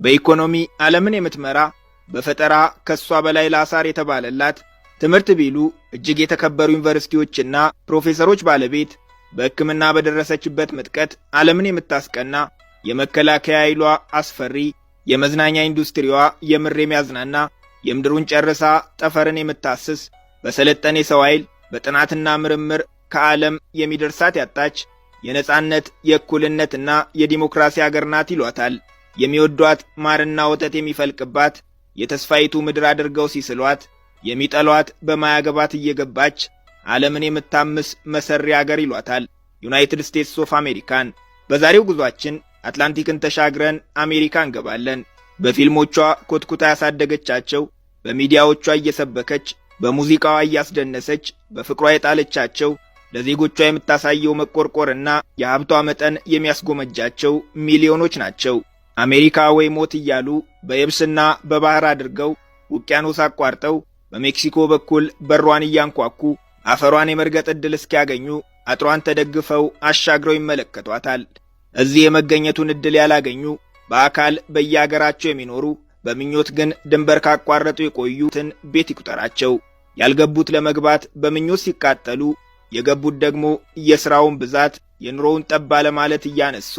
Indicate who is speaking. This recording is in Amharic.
Speaker 1: በኢኮኖሚ ዓለምን የምትመራ በፈጠራ ከሷ በላይ ላሳር የተባለላት ትምህርት ቢሉ እጅግ የተከበሩ ዩኒቨርሲቲዎችና ፕሮፌሰሮች ባለቤት በሕክምና በደረሰችበት ምጥቀት ዓለምን የምታስቀና የመከላከያ ኃይሏ አስፈሪ የመዝናኛ ኢንዱስትሪዋ የምር የሚያዝናና የምድሩን ጨርሳ ጠፈርን የምታስስ በሰለጠነ ሰው ኃይል በጥናትና ምርምር ከዓለም የሚደርሳት ያጣች የነጻነት የእኩልነትና የዲሞክራሲ ሀገር ናት ይሏታል። የሚወዷት ማርና ወተት የሚፈልቅባት የተስፋይቱ ምድር አድርገው ሲስሏት የሚጠሏት በማያገባት እየገባች ዓለምን የምታምስ መሰሪ ሀገር ይሏታል ዩናይትድ ስቴትስ ኦፍ አሜሪካን። በዛሬው ጉዟችን አትላንቲክን ተሻግረን አሜሪካ እንገባለን። በፊልሞቿ ኮትኩታ ያሳደገቻቸው፣ በሚዲያዎቿ እየሰበከች፣ በሙዚቃዋ እያስደነሰች፣ በፍቅሯ የጣለቻቸው፣ ለዜጎቿ የምታሳየው መቆርቆርና የሀብቷ መጠን የሚያስጎመጃቸው ሚሊዮኖች ናቸው። አሜሪካ ወይ ሞት እያሉ በየብስና በባህር አድርገው ውቅያኖስ አቋርጠው በሜክሲኮ በኩል በሯን እያንኳኩ አፈሯን የመርገጥ ዕድል እስኪያገኙ አጥሯን ተደግፈው አሻግረው ይመለከቷታል። እዚህ የመገኘቱን ዕድል ያላገኙ በአካል በየአገራቸው የሚኖሩ በምኞት ግን ድንበር ካቋረጡ የቆዩትን ቤት ይቁጠራቸው። ያልገቡት ለመግባት በምኞት ሲቃጠሉ፣ የገቡት ደግሞ የሥራውን ብዛት የኑሮውን ጠባ ለማለት እያነሱ